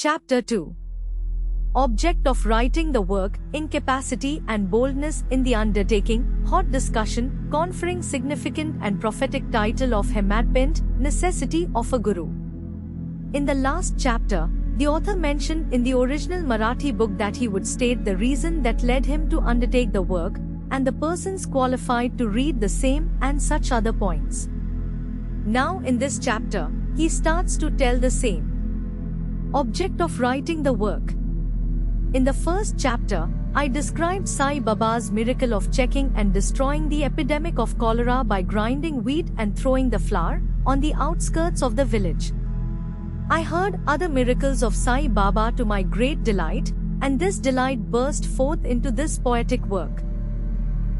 Chapter 2. Object of writing the work, incapacity and boldness in the undertaking, hot discussion, conferring significant and prophetic title of Hematpint, necessity of a guru. In the last chapter, the author mentioned in the original Marathi book that he would state the reason that led him to undertake the work, and the persons qualified to read the same and such other points. Now in this chapter, he starts to tell the same. Object of writing the work. In the first chapter, I described Sai Baba's miracle of checking and destroying the epidemic of cholera by grinding wheat and throwing the flour on the outskirts of the village. I heard other miracles of Sai Baba to my great delight, and this delight burst forth into this poetic work.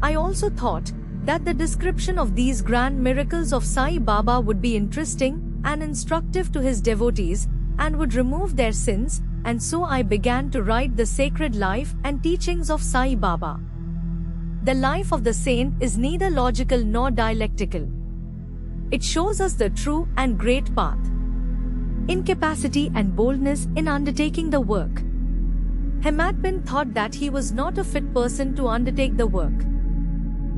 I also thought that the description of these grand miracles of Sai Baba would be interesting and instructive to his devotees and would remove their sins, and so I began to write the sacred life and teachings of Sai Baba. The life of the saint is neither logical nor dialectical. It shows us the true and great path. Incapacity and boldness in undertaking the work. Hematpint thought that he was not a fit person to undertake the work.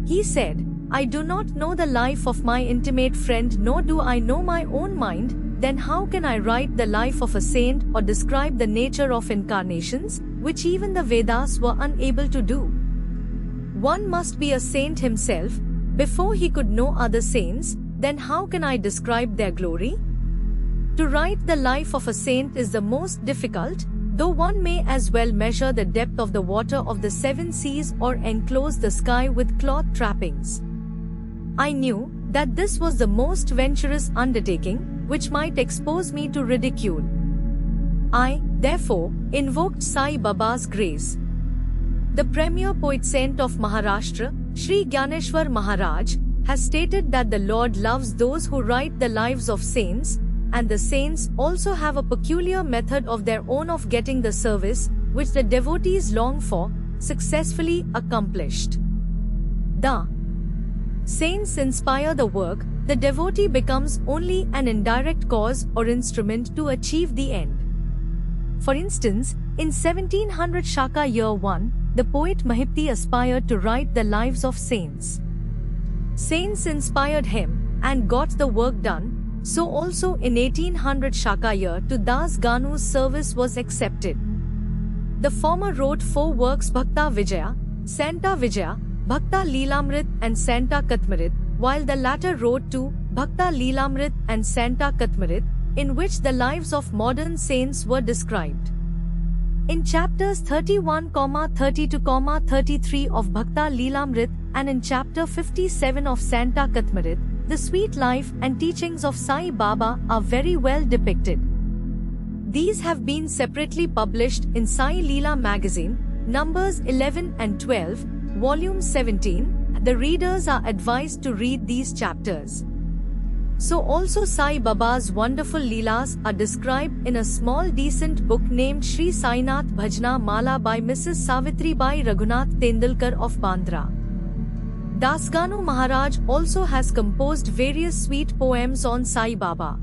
He said, "I do not know the life of my intimate friend, nor do I know my own mind, then how can I write the life of a saint or describe the nature of incarnations, which even the Vedas were unable to do? One must be a saint himself, before he could know other saints, then how can I describe their glory? To write the life of a saint is the most difficult, though one may as well measure the depth of the water of the seven seas or enclose the sky with cloth trappings." I knew that this was the most venturous undertaking, which might expose me to ridicule. I, therefore, invoked Sai Baba's grace. The premier poet saint of Maharashtra, Sri Gyaneshwar Maharaj, has stated that the Lord loves those who write the lives of saints, and the saints also have a peculiar method of their own of getting the service, which the devotees long for, successfully accomplished. The saints inspire the work, the devotee becomes only an indirect cause or instrument to achieve the end. For instance, in 1700 Shaka year 1, the poet Mahipti aspired to write the lives of saints. Saints inspired him, and got the work done. So also in 1800 Shaka year 2 Das Ganu's service was accepted. The former wrote 4 works, Bhakta Vijaya, Santa Vijaya, Bhakta Leelamrit and Santa Katmarit, while the latter wrote 2, Bhakta Leelamrit and Santa Katmarit, in which the lives of modern saints were described. In chapters 31, 32, 33 of Bhakta Leelamrit and in chapter 57 of Santa Katmarit, the sweet life and teachings of Sai Baba are very well depicted. These have been separately published in Sai Leela magazine, numbers 11 and 12, volume 17. The readers are advised to read these chapters. So also Sai Baba's wonderful Leelas are described in a small decent book named Sri Sainath Bhajna Mala by Mrs. Savitribai Raghunath Tendulkar of Bandra. Dasganu Maharaj also has composed various sweet poems on Sai Baba.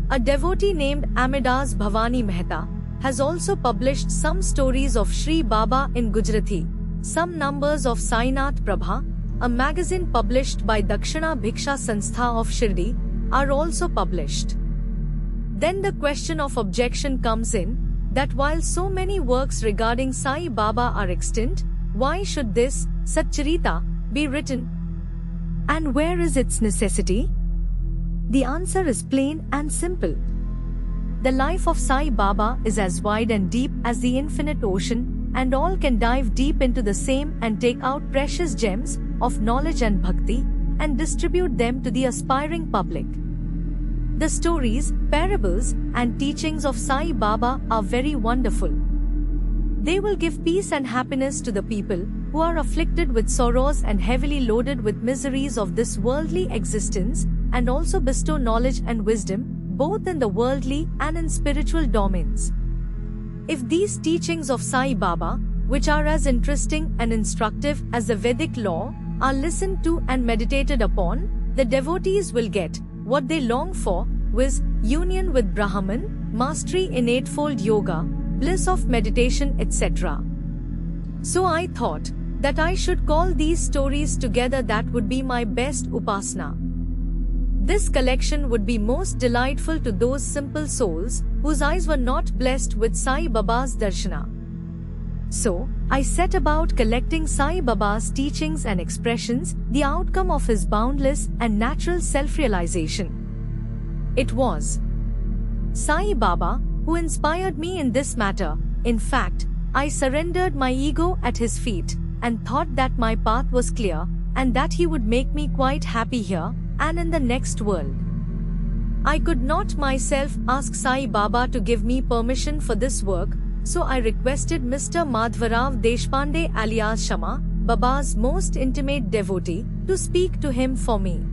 A devotee named Amidas Bhavani Mehta has also published some stories of Sri Baba in Gujarati. Some numbers of Sainath Prabha, a magazine published by Dakshina Bhiksha Sanstha of Shirdi, are also published. Then the question of objection comes in, that while so many works regarding Sai Baba are extant, why should this Satcharita be written? And where is its necessity? The answer is plain and simple. The life of Sai Baba is as wide and deep as the infinite ocean, and all can dive deep into the same and take out precious gems of knowledge and bhakti, and distribute them to the aspiring public. The stories, parables, and teachings of Sai Baba are very wonderful. They will give peace and happiness to the people who are afflicted with sorrows and heavily loaded with miseries of this worldly existence, and also bestow knowledge and wisdom, both in the worldly and in spiritual domains. If these teachings of Sai Baba, which are as interesting and instructive as the Vedic law, are listened to and meditated upon, the devotees will get what they long for, viz, union with Brahman, mastery in eightfold yoga, bliss of meditation, etc. So I thought that I should call these stories together. That would be my best upasana. This collection would be most delightful to those simple souls whose eyes were not blessed with Sai Baba's darshana. So, I set about collecting Sai Baba's teachings and expressions, the outcome of his boundless and natural self-realization. It was Sai Baba who inspired me in this matter. In fact, I surrendered my ego at his feet and thought that my path was clear and that he would make me quite happy here and in the next world. I could not myself ask Sai Baba to give me permission for this work, so I requested Mr. Madhvarao Deshpande alias Shama, Baba's most intimate devotee, to speak to him for me.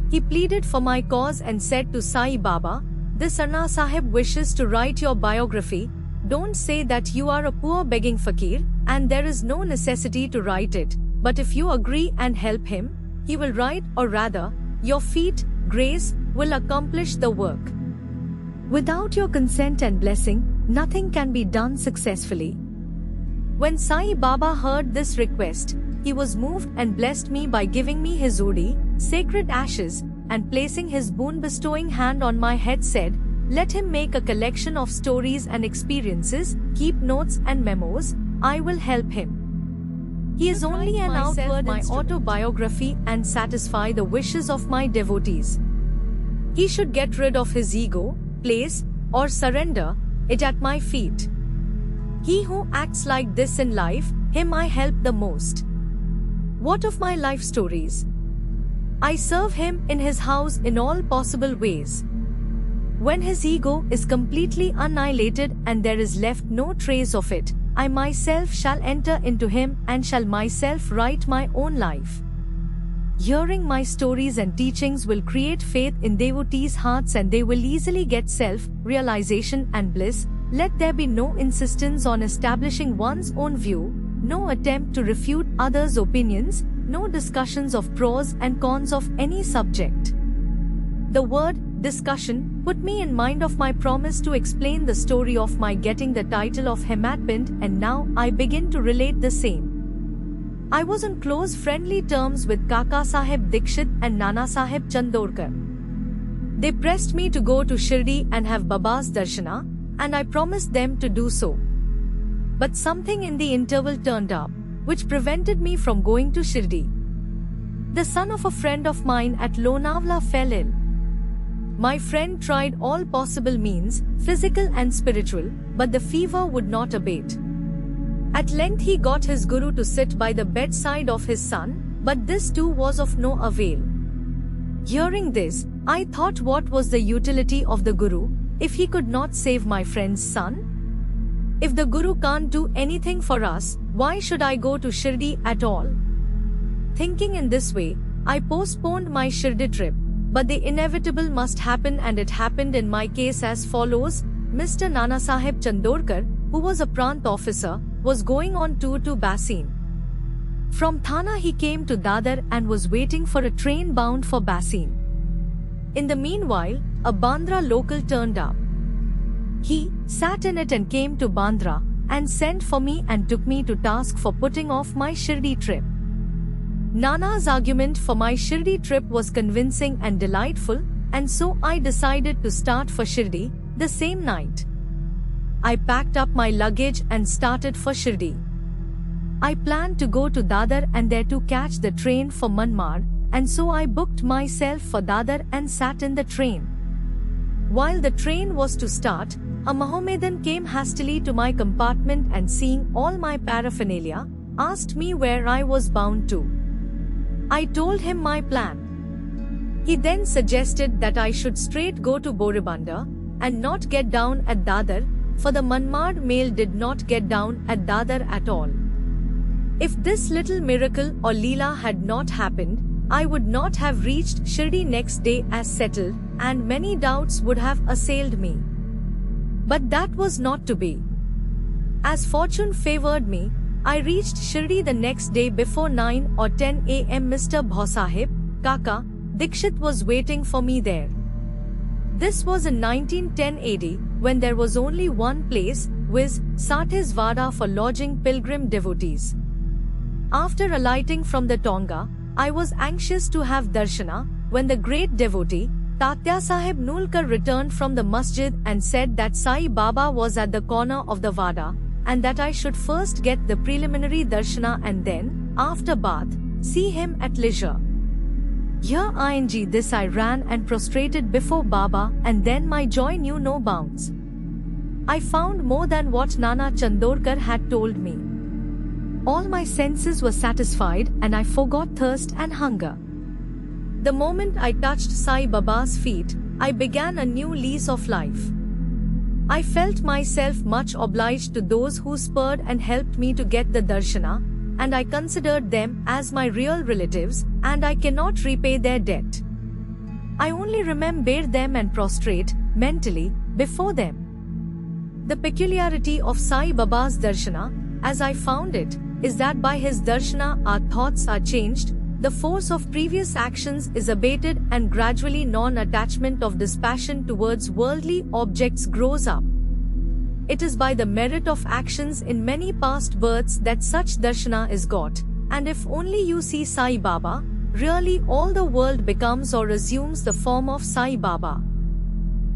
He pleaded for my cause and said to Sai Baba, "This Anna Sahib wishes to write your biography. Don't say that you are a poor begging fakir, and there is no necessity to write it, but if you agree and help him, he will write, or rather, your feet, grace, will accomplish the work. Without your consent and blessing, nothing can be done successfully." When Sai Baba heard this request, he was moved and blessed me by giving me his udi, sacred ashes, and placing his boon-bestowing hand on my head said, "Let him make a collection of stories and experiences, keep notes and memos, I will help him. He is only an outward my autobiography and satisfy the wishes of my devotees. He should get rid of his ego, place, or surrender it at my feet. He who acts like this in life, him I help the most. What of my life stories? I serve him in his house in all possible ways. When his ego is completely annihilated and there is left no trace of it, I myself shall enter into him and shall myself write my own life. Hearing my stories and teachings will create faith in devotees' hearts and they will easily get self-realization and bliss. Let there be no insistence on establishing one's own view, no attempt to refute others' opinions, no discussions of pros and cons of any subject." The word discussion put me in mind of my promise to explain the story of my getting the title of Hematpint, and now I begin to relate the same. I was on close friendly terms with Kaka Sahib Dikshit and Nana Sahib Chandorkar. They pressed me to go to Shirdi and have Baba's darshana, and I promised them to do so. But something in the interval turned up, which prevented me from going to Shirdi. The son of a friend of mine at Lonavala fell ill. My friend tried all possible means, physical and spiritual, but the fever would not abate. At length he got his guru to sit by the bedside of his son, but this too was of no avail. Hearing this, I thought, what was the utility of the guru, if he could not save my friend's son? If the guru can't do anything for us, why should I go to Shirdi at all? Thinking in this way, I postponed my Shirdi trip. But the inevitable must happen, and it happened in my case as follows. Mr. Nana Sahib Chandorkar, who was a Prant officer, was going on tour to Bassein. From Thana he came to Dadar and was waiting for a train bound for Bassein. In the meanwhile, a Bandra local turned up. He sat in it and came to Bandra, and sent for me and took me to task for putting off my Shirdi trip. Nana's argument for my Shirdi trip was convincing and delightful, and so I decided to start for Shirdi the same night. I packed up my luggage and started for Shirdi. I planned to go to Dadar and there to catch the train for Manmad, and so I booked myself for Dadar and sat in the train. While the train was to start, a Mohammedan came hastily to my compartment and, seeing all my paraphernalia, asked me where I was bound to. I told him my plan. He then suggested that I should straight go to Boribanda and not get down at Dadar, for the Manmad mail did not get down at Dadar at all. If this little miracle or Leela had not happened, I would not have reached Shirdi next day as settled, and many doubts would have assailed me. But that was not to be. As fortune favored me, I reached Shirdi the next day before 9 or 10 a.m. Mr. Bhausahib, Kaka, Dikshit was waiting for me there. This was in 1910 AD, when there was only one place, viz. Sathes Vada, for lodging pilgrim devotees. After alighting from the Tonga, I was anxious to have darshana, when the great devotee, Tatya Sahib Nulkar, returned from the masjid and said that Sai Baba was at the corner of the Vada, and that I should first get the preliminary darshana and then, after bath, see him at leisure. Here ing this I ran and prostrated before Baba, and then my joy knew no bounds. I found more than what Nana Chandorkar had told me. All my senses were satisfied and I forgot thirst and hunger. The moment I touched Sai Baba's feet, I began a new lease of life. I felt myself much obliged to those who spurred and helped me to get the darshana, and I considered them as my real relatives, and I cannot repay their debt. I only remember them and prostrate, mentally, before them. The peculiarity of Sai Baba's darshana, as I found it, is that by his darshana our thoughts are changed, the force of previous actions is abated, and gradually non-attachment of dispassion towards worldly objects grows up. It is by the merit of actions in many past births that such darshana is got, and if only you see Sai Baba, really all the world becomes or assumes the form of Sai Baba.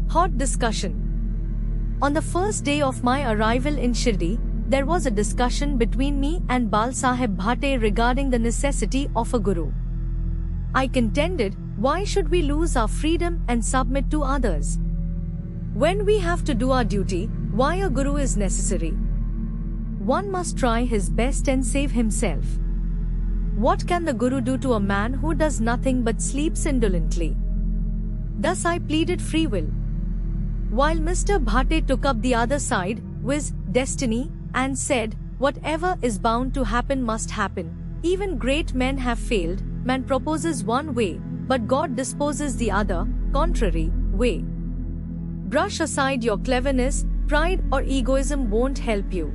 Hot discussion. On the first day of my arrival in Shirdi, there was a discussion between me and Bal Sahib Bhate regarding the necessity of a guru. I contended, why should we lose our freedom and submit to others? When we have to do our duty, why a guru is necessary? One must try his best and save himself. What can the guru do to a man who does nothing but sleeps indolently? Thus I pleaded free will. While Mr. Bhate took up the other side, viz. Destiny, and said, whatever is bound to happen must happen. Even great men have failed. Man proposes one way, but God disposes the other, contrary, way. Brush aside your cleverness, pride or egoism won't help you.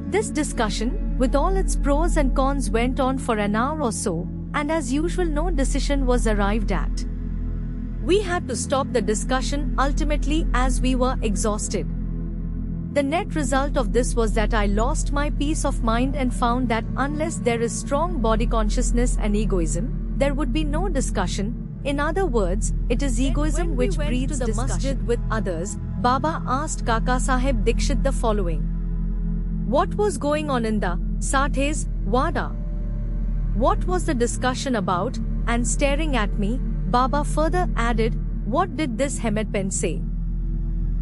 This discussion, with all its pros and cons, went on for an hour or so, and as usual no decision was arrived at. We had to stop the discussion ultimately as we were exhausted. The net result of this was that I lost my peace of mind and found that unless there is strong body consciousness and egoism, there would be no discussion. In other words, it is egoism which breeds the masjid with others. Baba asked Kaka Sahib Dikshit the following. What was going on in the Sathes Vada? What was the discussion about? And staring at me, Baba further added, what did this Hemadpant say?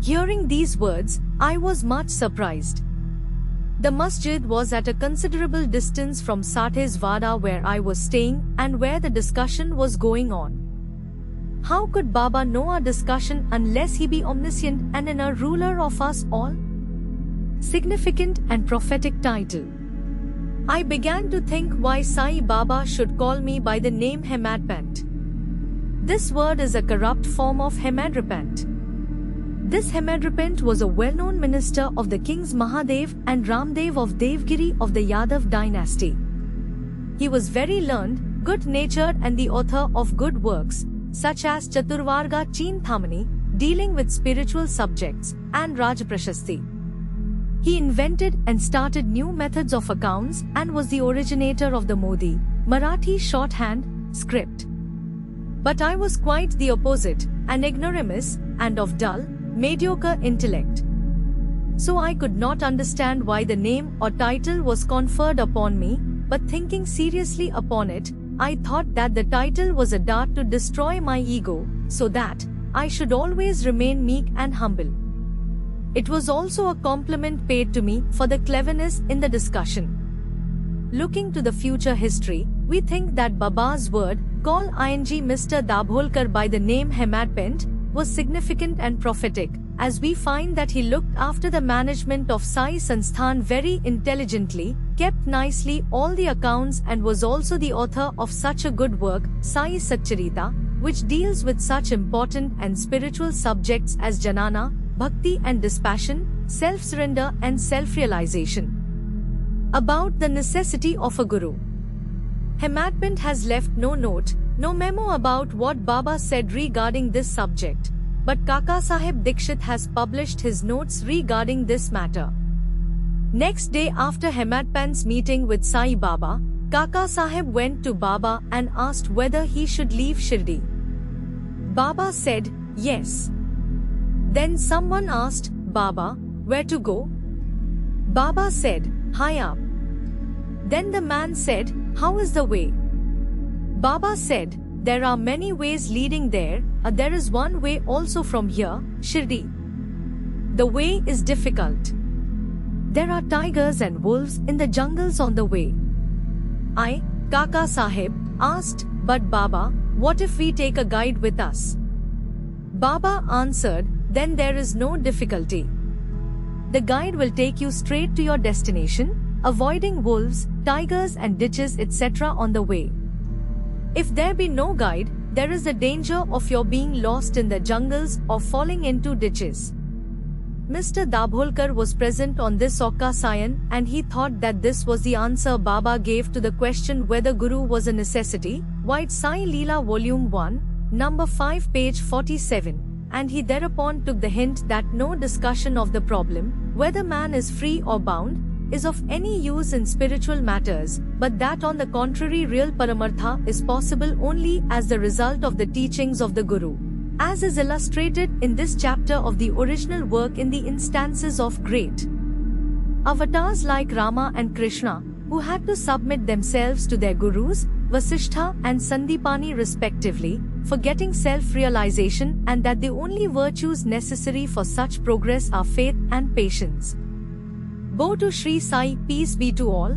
Hearing these words, I was much surprised. The masjid was at a considerable distance from Sathes Vada where I was staying and where the discussion was going on. How could Baba know our discussion unless he be omniscient and inner ruler of us all? Significant and prophetic title. I began to think why Sai Baba should call me by the name Hemadpant. This word is a corrupt form of Hemadripant. This Hemadripant was a well-known minister of the kings Mahadev and Ramdev of Devgiri of the Yadav dynasty. He was very learned, good-natured and the author of good works, such as Chaturvarga Chinthamani, dealing with spiritual subjects, and Rajprashasti. He invented and started new methods of accounts and was the originator of the Modi, Marathi shorthand, script. But I was quite the opposite, an ignoramus, and of dull, mediocre intellect. So I could not understand why the name or title was conferred upon me, but thinking seriously upon it, I thought that the title was a dart to destroy my ego, so that I should always remain meek and humble. It was also a compliment paid to me for the cleverness in the discussion. Looking to the future history, we think that Baba's word, call ing Mr. Dabholkar by the name Hemadpant, was significant and prophetic, as we find that he looked after the management of Sai Sansthan very intelligently, kept nicely all the accounts and was also the author of such a good work, Sai Satcharita, which deals with such important and spiritual subjects as Janana, Bhakti and dispassion, self-surrender and self-realization. About the necessity of a guru. Hemadpant has left no note, no memo about what Baba said regarding this subject. but Kaka Sahib Dikshit has published his notes regarding this matter. Next day after Hemadpant's meeting with Sai Baba, Kaka Sahib went to Baba and asked whether he should leave Shirdi. Baba said, yes. Then someone asked, Baba, where to go? Baba said, high up. Then the man said, how is the way? Baba said, there are many ways leading there, there is one way also from here, Shirdi. The way is difficult. There are tigers and wolves in the jungles on the way. I, Kaka Sahib, asked, but Baba, what if we take a guide with us? Baba answered, then there is no difficulty. The guide will take you straight to your destination, avoiding wolves, tigers and ditches etc. on the way. If there be no guide, there is the danger of your being lost in the jungles or falling into ditches. Mr. Dabholkar was present on this occasion and he thought that this was the answer Baba gave to the question whether Guru was a necessity. White Sai Leela Volume 1, Number 5 page 47, and he thereupon took the hint that no discussion of the problem, whether man is free or bound, is of any use in spiritual matters, but that on the contrary real Paramartha is possible only as the result of the teachings of the Guru. As is illustrated in this chapter of the original work in the instances of great avatars like Rama and Krishna, who had to submit themselves to their gurus, Vasishtha and Sandipani respectively, for getting self-realization, and that the only virtues necessary for such progress are faith and patience. Bo to Sri Sai, peace be to all.